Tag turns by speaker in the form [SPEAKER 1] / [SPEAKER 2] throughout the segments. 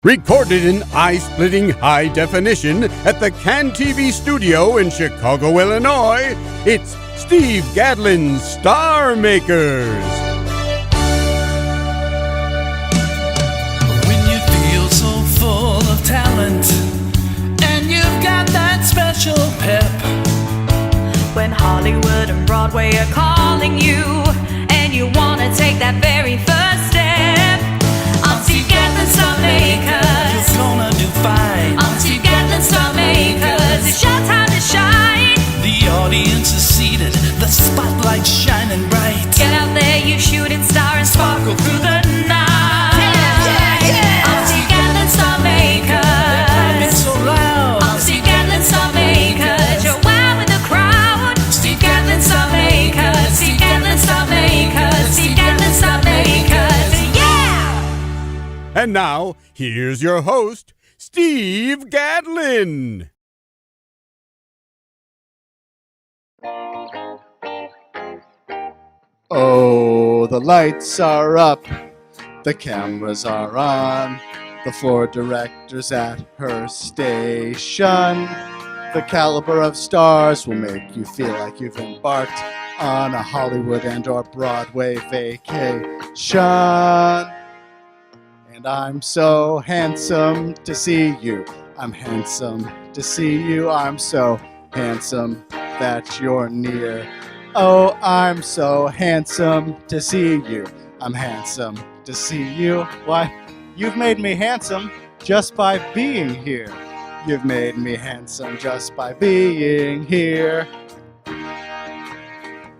[SPEAKER 1] Recorded in eye-splitting high definition at the Can TV studio in Chicago, Illinois, it's Steve Gadlin's Star Makers.
[SPEAKER 2] When you feel so full of talent and you've got that special pep,
[SPEAKER 3] when Hollywood and Broadway are calling you and you want to take that very first step, I'm Steve Gadlin's Star Makers.
[SPEAKER 2] you're gonna do fine.
[SPEAKER 3] I'm Steve Gadlin's Star Makers. It's your time to shine.
[SPEAKER 2] The audience is seated, the spotlight's shining bright.
[SPEAKER 3] Get out there, you shooting star, and sparkle through the night. Yeah. I'm Steve Gadlin's Star Makers.
[SPEAKER 2] It's so loud.
[SPEAKER 3] I'm Steve Gadlin's Star Makers. You're wowing the crowd. Steve Gadlin's Star Makers. Steve Gadlin's Star Makers. Steve Gadlin's Star Makers. Yeah!
[SPEAKER 1] And now, here's your host, Steve Gadlin.
[SPEAKER 4] Oh, the lights are up, the cameras are on, the floor director's at her station. The caliber of stars will make you feel like you've embarked on a Hollywood and or Broadway vacation. And I'm so handsome to see you. I'm handsome to see you. I'm so handsome that you're near. Oh, I'm so handsome to see you. I'm handsome to see you. Why, you've made me handsome just by being here. You've made me handsome just by being here.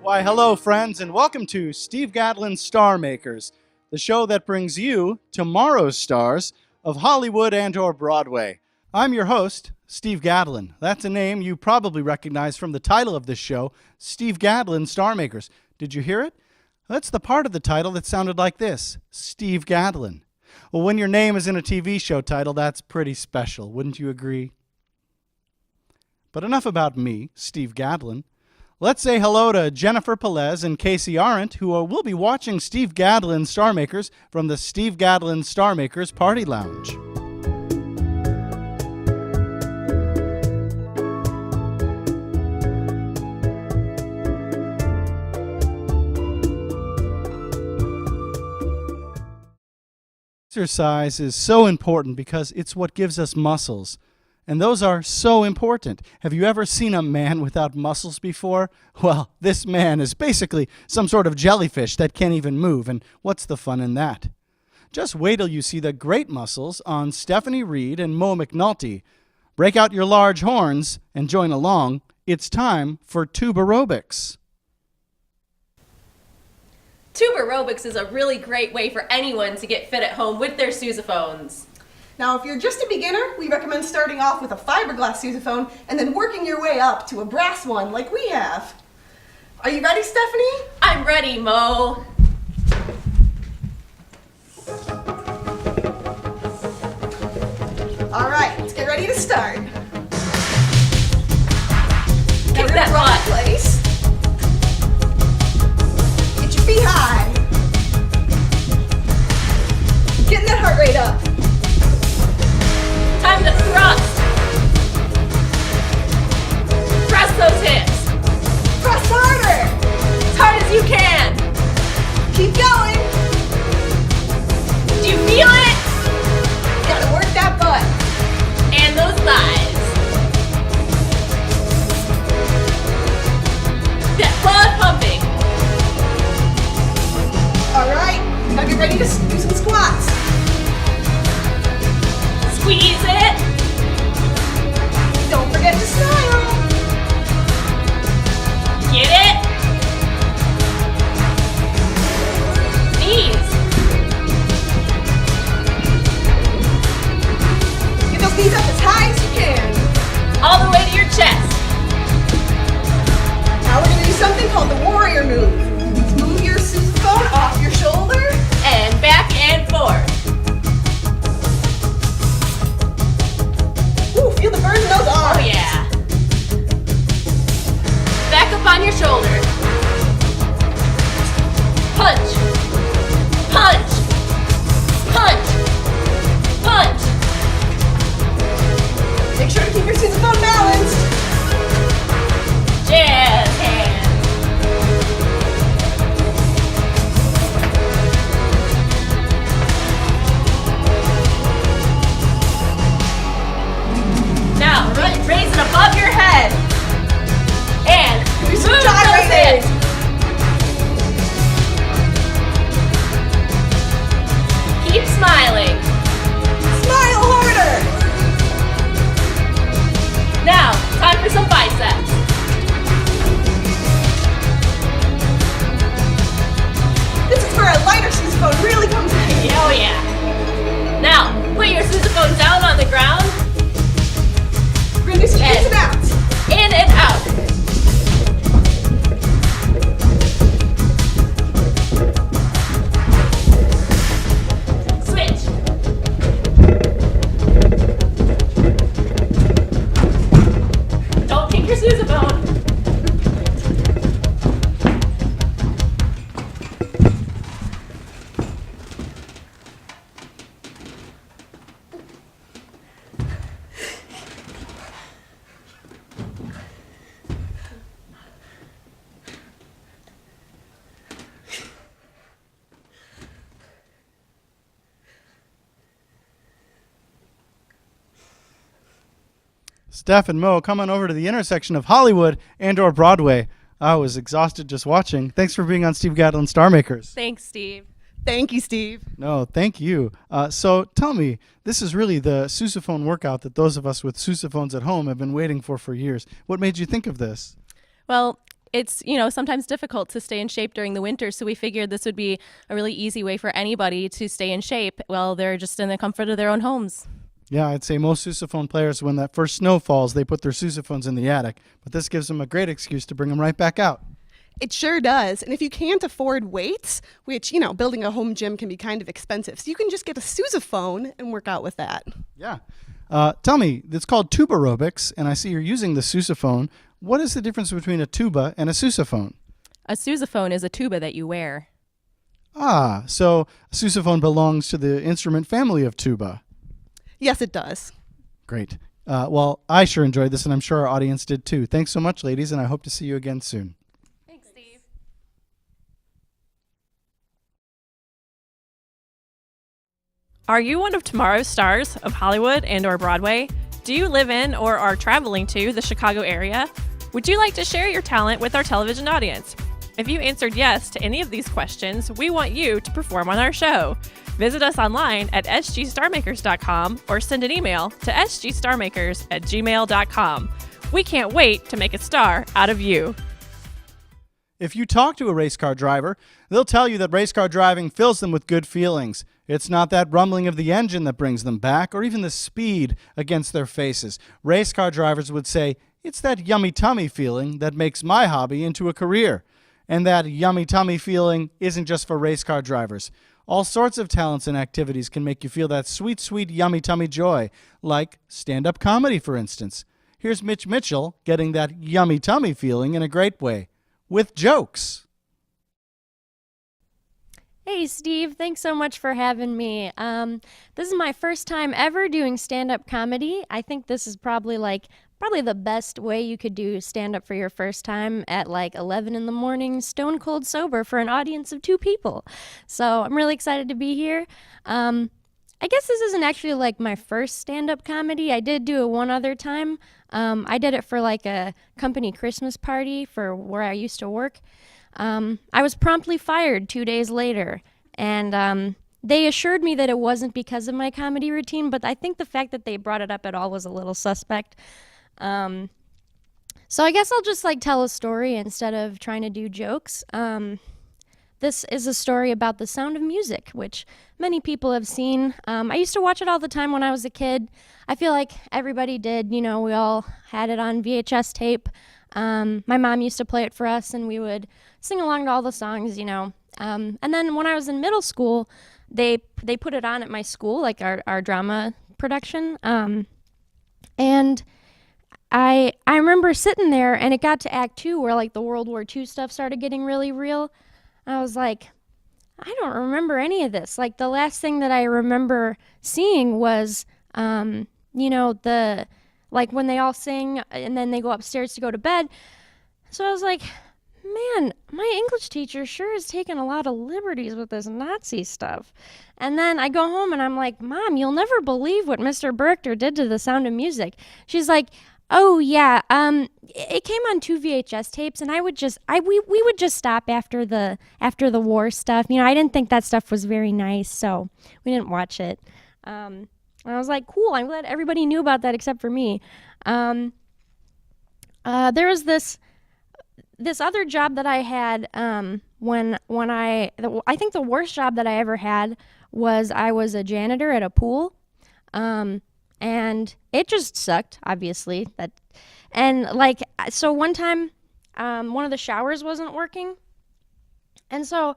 [SPEAKER 4] Why, hello, friends, and welcome to Steve Gadlin's Star Makers, the show that brings you tomorrow's stars of Hollywood and or Broadway. I'm your host, Steve Gadlin. That's a name you probably recognize from the title of this show, Steve Gadlin's Star Makers. Did you hear it? That's the part of the title that sounded like this, Steve Gadlin. Well, when your name is in a TV show title, that's pretty special, wouldn't you agree? But enough about me, Steve Gadlin. Let's say hello to Jennifer Pelez and Casey Arendt, who will be watching Steve Gadlin's Star Makers from the Steve Gadlin Star Makers Party Lounge. Exercise is so important because it's what gives us muscles. And those are so important. Have you ever seen a man without muscles before? Well, this man is basically some sort of jellyfish that can't even move, and what's the fun in that? Just wait till you see the great muscles on Stephanie Reid and Mo McNulty. Break out your large horns and join along. It's time for Tubaerobics.
[SPEAKER 5] Tubaerobics is a really great way for anyone to get fit at home with their sousaphones.
[SPEAKER 6] Now, if you're just a beginner, we recommend starting off with a fiberglass sousaphone and then working your way up to a brass one like we have. Are you ready, Stephanie?
[SPEAKER 5] I'm ready, Mo.
[SPEAKER 6] All right, let's get ready to start.
[SPEAKER 5] Kick
[SPEAKER 6] Now
[SPEAKER 5] that
[SPEAKER 6] we're
[SPEAKER 5] butt.
[SPEAKER 6] in place. Get your feet high. Getting that heart rate up.
[SPEAKER 5] Time to thrust. Press those hips.
[SPEAKER 6] Press harder.
[SPEAKER 5] As hard as you can.
[SPEAKER 6] Keep going.
[SPEAKER 5] Do you feel it?
[SPEAKER 6] Gotta work that butt.
[SPEAKER 5] And those thighs. That blood pumping.
[SPEAKER 6] All right, now get ready to do some squats.
[SPEAKER 5] Now, put your sousaphone down on the ground.
[SPEAKER 6] We're gonna do some ins and outs.
[SPEAKER 5] In and out. Switch. Don't kick your sousaphone.
[SPEAKER 4] Steph and Mo, come on over to the intersection of Hollywood and/or Broadway. I was exhausted just watching. Thanks for being on Steve Gadlin Star Makers.
[SPEAKER 5] Thanks, Steve.
[SPEAKER 6] Thank you, Steve.
[SPEAKER 4] No, thank you. So tell me, this is really the sousaphone workout that those of us with sousaphones at home have been waiting for years. What made you think of this?
[SPEAKER 5] Well, it's, sometimes difficult to stay in shape during the winter, so we figured this would be a really easy way for anybody to stay in shape while they're just in the comfort of their own homes.
[SPEAKER 4] Yeah, I'd say most sousaphone players, when that first snow falls, they put their sousaphones in the attic. But this gives them a great excuse to bring them right back out.
[SPEAKER 6] It sure does. And if you can't afford weights, which, building a home gym can be kind of expensive, so you can just get a sousaphone and work out with that.
[SPEAKER 4] Yeah. Tell me, it's called Tubaerobics, and I see you're using the sousaphone. What is the difference between a tuba and a sousaphone?
[SPEAKER 5] A sousaphone is a tuba that you wear.
[SPEAKER 4] Ah, so a sousaphone belongs to the instrument family of tuba.
[SPEAKER 6] Yes, it does.
[SPEAKER 4] Great. Well, I sure enjoyed this, and I'm sure our audience did too. Thanks so much, ladies, and I hope to see you again soon.
[SPEAKER 5] Thanks, Steve.
[SPEAKER 7] Are you one of tomorrow's stars of Hollywood and/or Broadway? Do you live in or are traveling to the Chicago area? Would you like to share your talent with our television audience? If you answered yes to any of these questions, we want you to perform on our show. Visit us online at sgstarmakers.com or send an email to sgstarmakers@gmail.com. We can't wait to make a star out of you.
[SPEAKER 4] If you talk to a race car driver, they'll tell you that race car driving fills them with good feelings. It's not that rumbling of the engine that brings them back, or even the speed against their faces. Race car drivers would say, it's that yummy tummy feeling that makes my hobby into a career. And that yummy tummy feeling isn't just for race car drivers. All sorts of talents and activities can make you feel that sweet, sweet, yummy tummy joy, like stand-up comedy, for instance. Here's Mitch Mitchell getting that yummy tummy feeling in a great way, with jokes.
[SPEAKER 8] Hey, Steve, thanks so much for having me. This is my first time ever doing stand-up comedy. I think this is probably the best way you could do stand-up for your first time at 11 in the morning, stone cold sober for an audience of 2 people. So I'm really excited to be here. I guess this isn't actually my first stand-up comedy. I did do it one other time. I did it for a company Christmas party for where I used to work. I was promptly fired 2 days later, and they assured me that it wasn't because of my comedy routine, but I think the fact that they brought it up at all was a little suspect. So I guess I'll just tell a story instead of trying to do jokes. This is a story about The Sound of Music, which many people have seen. I used to watch it all the time when I was a kid. I feel like everybody did. We all had it on VHS tape. My mom used to play it for us, and we would sing along to all the songs, And then when I was in middle school, they put it on at my school, our drama production. And I remember sitting there, and it got to Act 2 where the World War II stuff started getting really real. I was like, I don't remember any of this. The last thing that I remember seeing was, when they all sing and then they go upstairs to go to bed. So I was like, man, my English teacher sure is taking a lot of liberties with this Nazi stuff. And then I go home and I'm like, Mom, you'll never believe what Mr. Berchter did to The Sound of Music. She's like, oh yeah, it came on 2 VHS tapes, and we would just stop after the war stuff. I didn't think that stuff was very nice, so we didn't watch it. And I was like, cool, I'm glad everybody knew about that except for me. There was this other job that I had I think the worst job that I ever had was I was a janitor at a pool, and it just sucked, obviously. So one time, one of the showers wasn't working, and so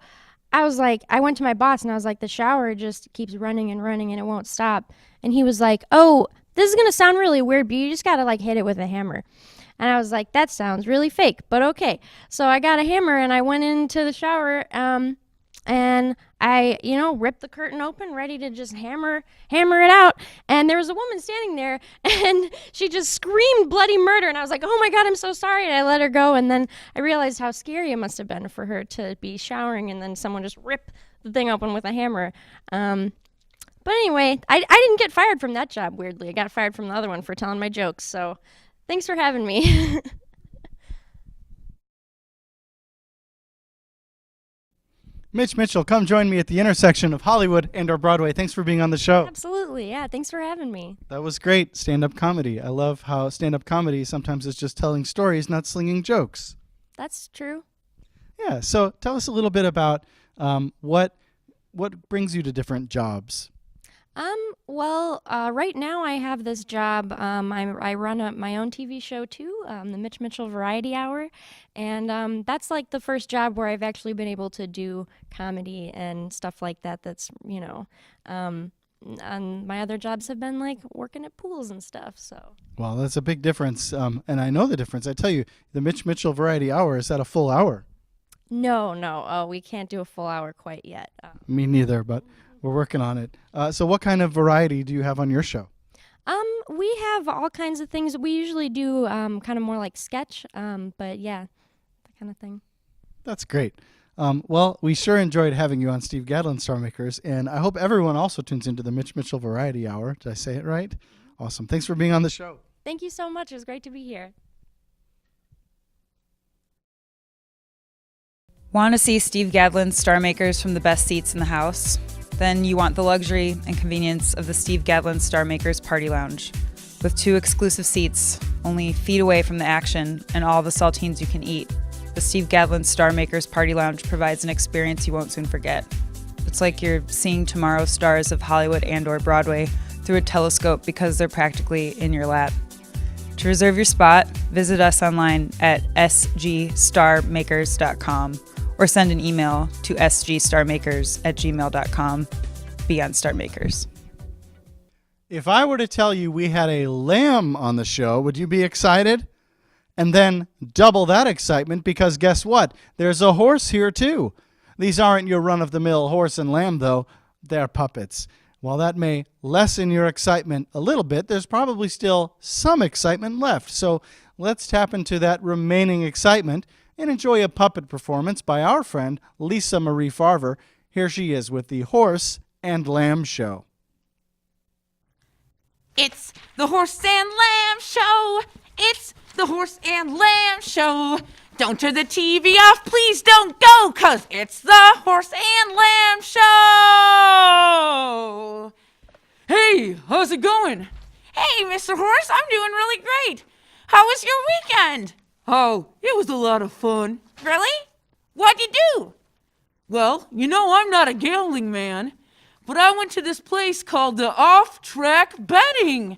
[SPEAKER 8] I was like, I went to my boss and I was like, the shower just keeps running and running and it won't stop. And he was like, oh, this is gonna sound really weird, but you just gotta like hit it with a hammer. And I was like, that sounds really fake, but okay. So I got a hammer and I went into the shower, and I, ripped the curtain open, ready to just hammer it out. And there was a woman standing there, and she just screamed bloody murder. And I was like, oh my God, I'm so sorry. And I let her go. And then I realized how scary it must have been for her to be showering and then someone just rip the thing open with a hammer. But anyway, I didn't get fired from that job, weirdly. I got fired from the other one for telling my jokes. So thanks for having me.
[SPEAKER 4] Mitch Mitchell, come join me at the intersection of Hollywood and or Broadway. Thanks for being on the show.
[SPEAKER 8] Absolutely. Yeah, thanks for having me.
[SPEAKER 4] That was great. Stand-up comedy. I love how stand-up comedy sometimes is just telling stories, not slinging jokes.
[SPEAKER 8] That's true.
[SPEAKER 4] Yeah, so tell us a little bit about what brings you to different jobs.
[SPEAKER 8] Right now I have this job. I run my own TV show too, the Mitch Mitchell Variety Hour, and that's like the first job where I've actually been able to do comedy and stuff like that. That's and my other jobs have been like working at pools and stuff. So. Well,
[SPEAKER 4] that's a big difference, and I know the difference. I tell you, the Mitch Mitchell Variety Hour is at a full hour.
[SPEAKER 8] No, we can't do a full hour quite yet.
[SPEAKER 4] Me neither, but. We're working on it. So what kind of variety do you have on your show?
[SPEAKER 8] We have all kinds of things. We usually do kind of more like sketch, but yeah, that kind of thing.
[SPEAKER 4] That's great. Well, we sure enjoyed having you on Steve Gadlin Star Makers, and I hope everyone also tunes into the Mitch Mitchell Variety Hour. Did I say it right? Awesome. Thanks for being on the show.
[SPEAKER 8] Thank you so much. It was great to be here.
[SPEAKER 9] Want to see Steve Gadlin's Star Makers from the best seats in the house? Then you want the luxury and convenience of the Steve Gadlin Star Makers Party Lounge. With 2 exclusive seats, only feet away from the action and all the saltines you can eat, the Steve Gadlin Star Makers Party Lounge provides an experience you won't soon forget. It's like you're seeing tomorrow's stars of Hollywood and or Broadway through a telescope because they're practically in your lap. To reserve your spot, visit us online at sgstarmakers.com. or send an email to sgstarmakers@gmail.com. Be on Star Makers.
[SPEAKER 4] If I were to tell you we had a lamb on the show, would you be excited? And then double that excitement because guess what? There's a horse here too. These aren't your run-of-the-mill horse and lamb, though. They're puppets. While that may lessen your excitement a little bit, there's probably still some excitement left. So let's tap into that remaining excitement and enjoy a puppet performance by our friend Lisa Marie Farver. Here she is with the Horse and Lamb Show.
[SPEAKER 10] It's the Horse and Lamb Show. It's the Horse and Lamb Show. Don't turn the TV off, please don't go, 'cause it's the Horse and Lamb Show.
[SPEAKER 11] Hey, how's it going?
[SPEAKER 10] Hey, Mr. Horse, I'm doing really great. How was your weekend?
[SPEAKER 11] Oh, it was a lot of fun.
[SPEAKER 10] Really? What'd you do?
[SPEAKER 11] Well, I'm not a gambling man, but I went to this place called the Off-Track Betting.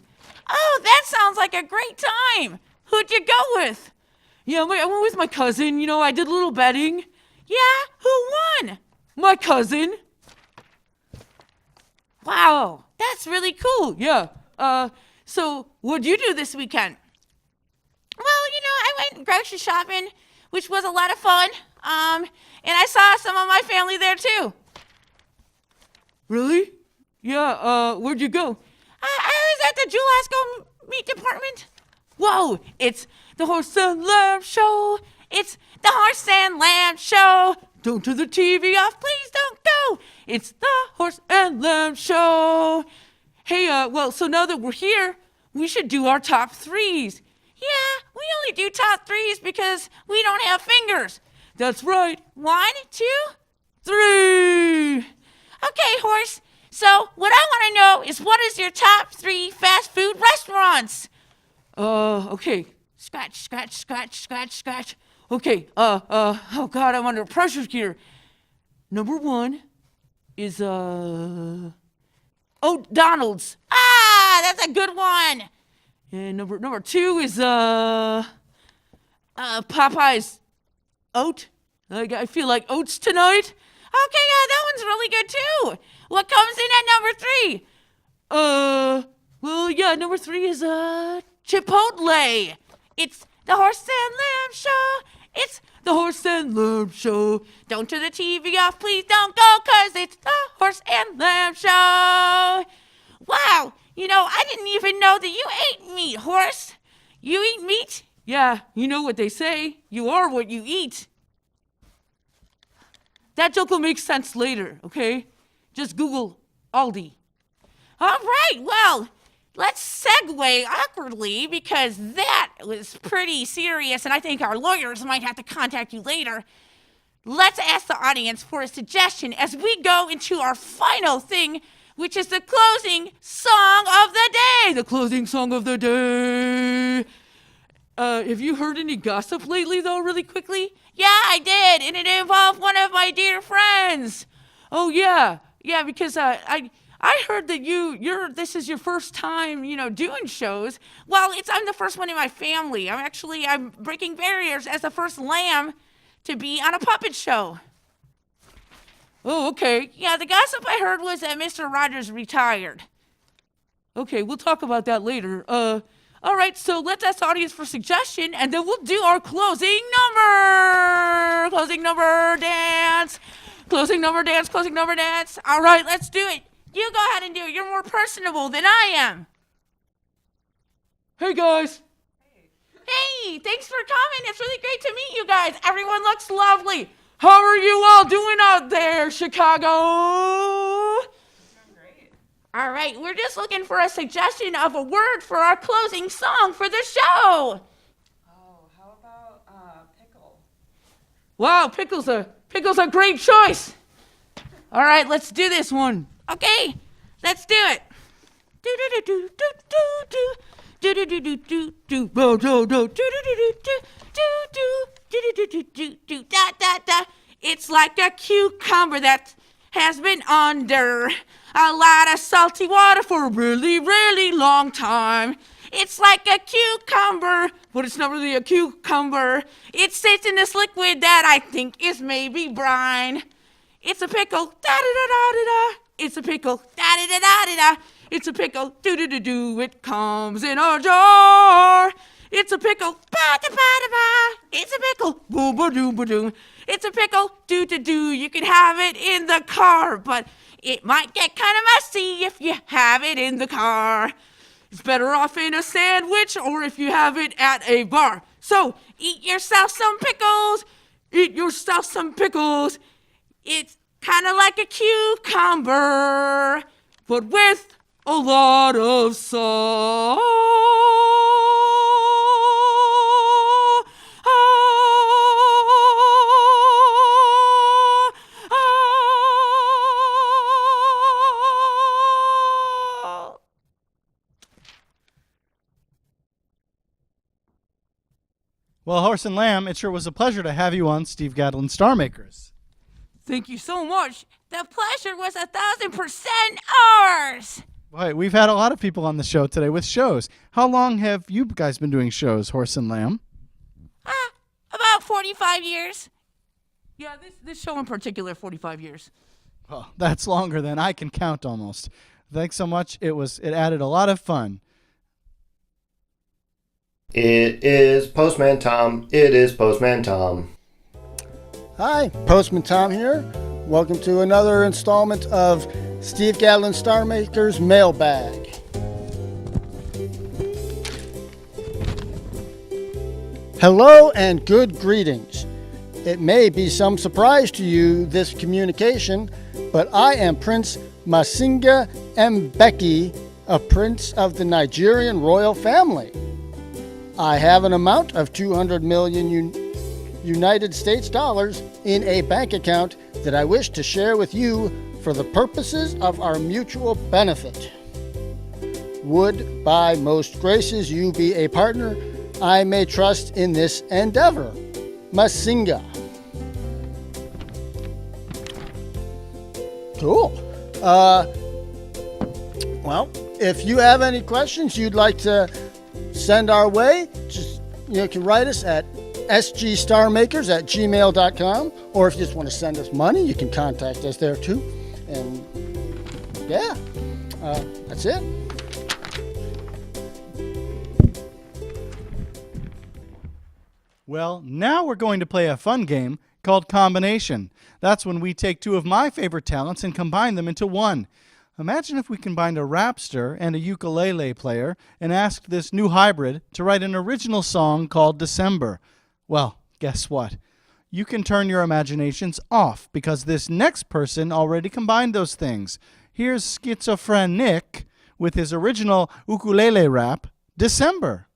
[SPEAKER 10] Oh, that sounds like a great time. Who'd you go with?
[SPEAKER 11] Yeah, I went with my cousin. I did a little betting.
[SPEAKER 10] Yeah? Who won?
[SPEAKER 11] My cousin.
[SPEAKER 10] Wow, that's really cool.
[SPEAKER 11] Yeah. So what'd you do this weekend?
[SPEAKER 10] Well, I went grocery shopping, which was a lot of fun. And I saw some of my family there too.
[SPEAKER 11] Really? Yeah, where'd you go?
[SPEAKER 10] I was at the Julasco meat department.
[SPEAKER 11] Whoa, it's the Horse and Lamb Show.
[SPEAKER 10] It's the Horse and Lamb Show.
[SPEAKER 11] Don't turn the TV off, please don't go. It's the Horse and Lamb Show. Hey, so now that we're here, we should do our top 3s.
[SPEAKER 10] Yeah, we only do top 3s because we don't have fingers.
[SPEAKER 11] That's right.
[SPEAKER 10] 1, 2,
[SPEAKER 11] 3.
[SPEAKER 10] Okay, Horse. So what I want to know is what is your top 3 fast food restaurants?
[SPEAKER 11] Okay. Scratch. Okay, oh God, I'm under pressure here. Number 1, is Donald's. Ah, that's a good one. And number 2 is Popeye's oat. I feel like oats tonight. Okay, yeah, that one's really good too. What comes in at number 3? Well, yeah, number 3 is Chipotle. It's the Horse and Lamb Show. It's the Horse and Lamb Show. Don't turn the TV off, please don't go, 'cause it's the Horse and Lamb Show. Wow, I didn't even know that you ate meat, horse. You eat meat? Yeah, you know what they say. You are what you eat. That joke will make sense later, okay? Just Google Aldi. All right, well, let's segue awkwardly because that was pretty serious and I think our lawyers might have to contact you later. Let's ask the audience for a suggestion as we go into our final thing, which is the closing song of the day. The closing song of the day. Have you heard any gossip lately, though, really quickly? Yeah, I did, and it involved one of my dear friends. Oh, yeah. Yeah, because I heard that this is your first time, doing shows. Well, I'm the first one in my family. I'm breaking barriers as the first lamb to be on a puppet show. Oh, okay. Yeah, the gossip I heard was that Mr. Rogers retired. Okay, we'll talk about that later. All right, so let's ask the audience for suggestion, and then we'll do our closing number. Closing number dance. Closing number dance. Closing number dance. All right, let's do it. You go ahead and do it. You're more personable than I am. Hey, guys. Hey, thanks for coming. It's really great to meet you guys. Everyone looks lovely. How are you all doing out there, Chicago? All right, we're just looking for a suggestion of a word for our closing song for the show.
[SPEAKER 9] Oh, how about pickle?
[SPEAKER 11] Wow, pickle's a great choice. All right, let's do this one. Okay, let's do it. Do do do do do do do do do do do do do do do do do do do da da da. It's like a cucumber that has been under a lot of salty water for a really, really long time. It's like a cucumber, but it's not really a cucumber. It sits in this liquid that I think is maybe brine. It's a pickle, da-da-da-da-da-da. It's a pickle, da-da-da-da-da-da. It's a pickle, do-do-do-do. It comes in a jar. It's a pickle, ba-da-ba-da-ba. It's a pickle, boo-ba-doo-ba-doo. It's a pickle, do-do-do. You can have it in the car, but it might get kind of messy if you have it in the car. It's better off in a sandwich or if you have it at a bar. So, eat yourself some pickles. Eat yourself some pickles. It's kind of like a cucumber, but with a lot of salt.
[SPEAKER 4] Well, Horse and Lamb, it sure was a pleasure to have you on Steve Gadlin Star Makers.
[SPEAKER 11] Thank you so much. The pleasure was 1,000% ours.
[SPEAKER 4] Boy, we've had a lot of people on the show today with shows. How long have you guys been doing shows, Horse and Lamb?
[SPEAKER 11] About 45 years. Yeah, this show in particular, 45 years.
[SPEAKER 4] Well, that's longer than I can count almost. Thanks so much. It added a lot of fun.
[SPEAKER 12] It is Postman Tom. It is Postman Tom.
[SPEAKER 13] Hi, Postman Tom here. Welcome to another installment of Steve Gadlin Star Makers Mailbag. Hello and good greetings. It may be some surprise to you, this communication, but I am Prince Masinga Mbeki, a prince of the Nigerian royal family. I have an amount of 200 million United States dollars in a bank account that I wish to share with you for the purposes of our mutual benefit. Would, by most graces, you be a partner I may trust in this endeavor? Masinga. Cool. Well, if you have any questions you'd like to send our way, just you can write us at sgstarmakers@gmail.com, or if you just want to send us money, you can contact us there too. And yeah, that's it.
[SPEAKER 4] Well, now we're going to play a fun game called Combination. That's when we take two of my favorite talents and combine them into one. Imagine if we combined a rapster and a ukulele player and asked this new hybrid to write an original song called December. Well, guess what? You can turn your imaginations off because this next person already combined those things. Here's Schizophre-Nick with his original ukulele rap, December.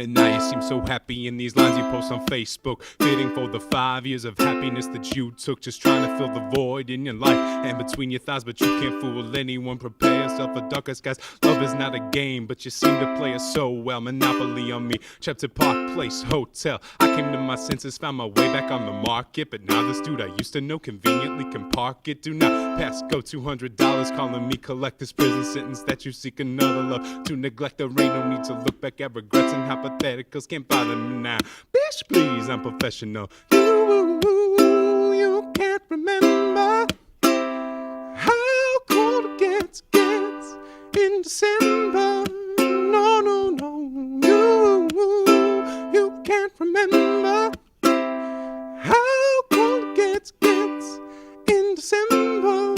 [SPEAKER 14] And now you seem so happy in these lines you post on Facebook, fitting for the 5 years of happiness that you took, just trying to fill the void in your life and between your thighs. But you can't fool anyone. Prepare yourself for darker skies. Love is not a game, but you seem to play it so well. Monopoly on me, trapped at Park Place Hotel. I came to my senses, found my way back on the market, but now this dude I used to know conveniently can park it. Do not pass go, $200 calling me, collect this prison sentence that you seek another love to neglect. There ain't no need to look back at regrets and hypotheticals, can't bother me now. Bitch, please, I'm professional. You can't remember how cold it gets in December. No, no, no. You can't remember how cold it gets in December.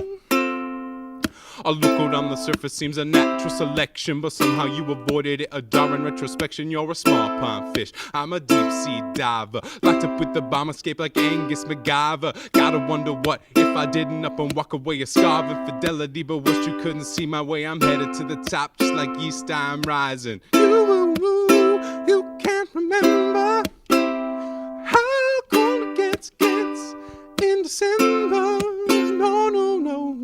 [SPEAKER 14] A look out on the surface seems a natural selection, but somehow you avoided it. A darn retrospection, you're a small pond fish. I'm a deep sea diver, locked up with the bomb, escape like Angus MacGyver. Gotta wonder what if I didn't up and walk away a scarving fidelity, but wish you couldn't see my way. I'm headed to the top, just like East I'm rising. You can't remember how cold it gets in December. No, no, no.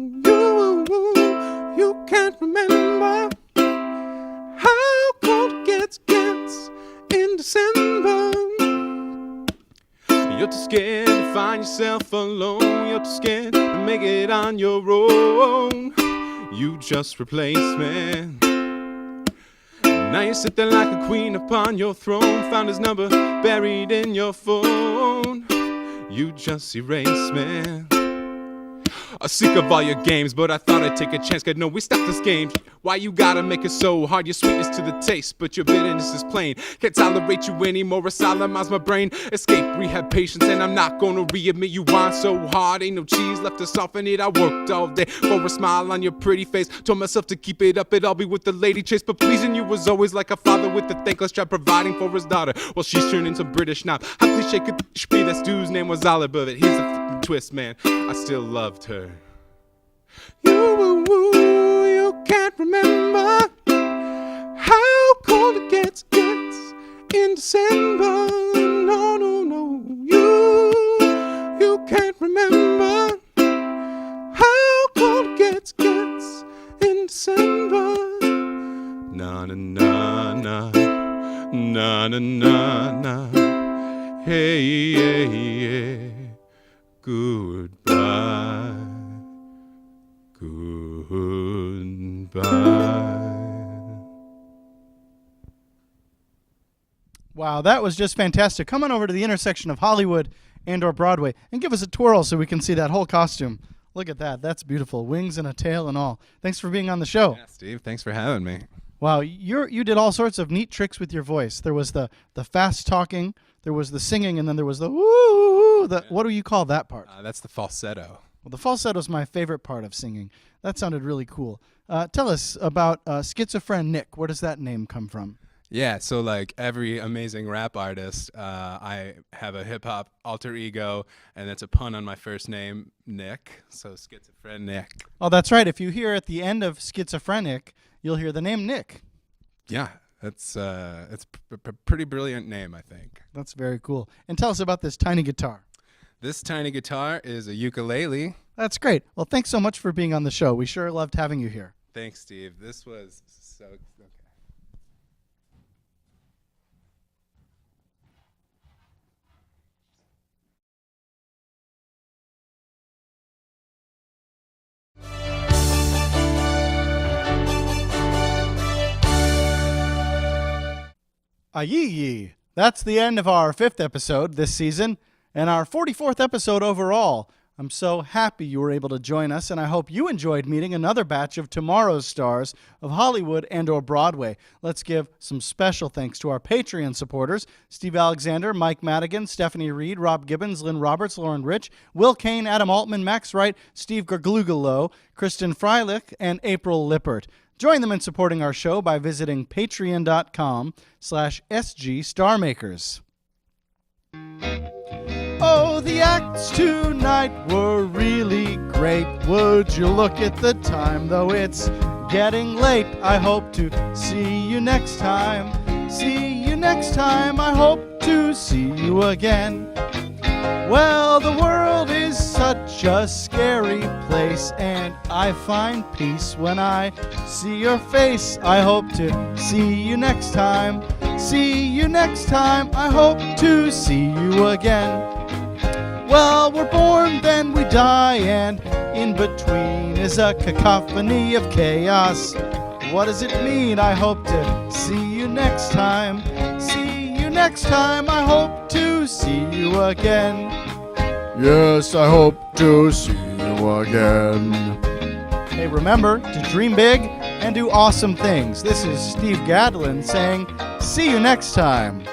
[SPEAKER 14] You can't remember how cold it gets in December. You're too scared to find yourself alone. You're too scared to make it on your own. You just replaced me. Now you sit there like a queen upon your throne. Found his number buried in your phone. You just erased me. I'm sick of all your games, but I thought I'd take a chance. 'Cause no, we stopped this game. Why you gotta make it so hard? Your sweetness to the taste, but your bitterness is plain. Can't tolerate you anymore, asylamize my brain. Escape, rehab patience, and I'm not gonna readmit you whine so hard. Ain't no cheese left to soften it. I worked all day for a smile on your pretty face. Told myself to keep it up, I'll be with the lady chase. But pleasing you was always like a father with a thankless job providing for his daughter. Well, she's turning some British now. How cliche could this be? That dude's name was Olive, but here's the twist, man. I still loved her. You can't remember how cold it gets in December. No, no, no. You can't remember how cold it gets in December. Na na na na na na na na. Hey, hey, hey. Goodbye. Goodbye.
[SPEAKER 4] Wow, that was just fantastic. Come on over to the intersection of Hollywood and or Broadway and give us a twirl so we can see that whole costume. Look at that. That's beautiful. Wings and a tail and all. Thanks for being on the show.
[SPEAKER 15] Yeah, Steve, thanks for having me.
[SPEAKER 4] Wow, you did all sorts of neat tricks with your voice. There was the fast talking, there was the singing, and then there was the woo. What do you call that part?
[SPEAKER 15] That's the falsetto.
[SPEAKER 4] Well, the falsetto is my favorite part of singing. That sounded really cool. Tell us about Schizophre-Nick. Where does that name come from?
[SPEAKER 15] Yeah, so like every amazing rap artist, I have a hip-hop alter ego, and it's a pun on my first name, Nick, so Schizophre-Nick.
[SPEAKER 4] Oh, that's right. If you hear at the end of Schizophre-Nick, you'll hear the name Nick.
[SPEAKER 15] Yeah, it's a pretty brilliant name, I think.
[SPEAKER 4] That's very cool. And tell us about this tiny guitar.
[SPEAKER 15] This tiny guitar is a ukulele.
[SPEAKER 4] That's great. Well, thanks so much for being on the show. We sure loved having you here.
[SPEAKER 15] Thanks, Steve. This was So okay.
[SPEAKER 4] Aye. That's the end of our 5th episode this season and our 44th episode overall. I'm so happy you were able to join us, and I hope you enjoyed meeting another batch of tomorrow's stars of Hollywood and/or Broadway. Let's give some special thanks to our Patreon supporters: Steve Alexander, Mike Madigan, Stephanie Reed, Rob Gibbons, Lynn Roberts, Lauren Rich, Will Kane, Adam Altman, Max Wright, Steve Gerglugalo, Kristen Freilich, and April Lippert. Join them in supporting our show by visiting patreon.com/SGStarmakers. Oh, the acts tonight were really great. Would you look at the time, though it's getting late. I hope to see you next time. See you next time. I hope to see you again. Well, the world is such a scary place, and I find peace when I see your face. I hope to see you next time. See you next time. I hope to see you again. Well, we're born, then we die, and in between is a cacophony of chaos. What does it mean? I hope to see you next time. See you next time. I hope to see you again.
[SPEAKER 13] Yes, I hope to see you again.
[SPEAKER 4] Hey, remember to dream big and do awesome things. This is Steve Gadlin saying, see you next time.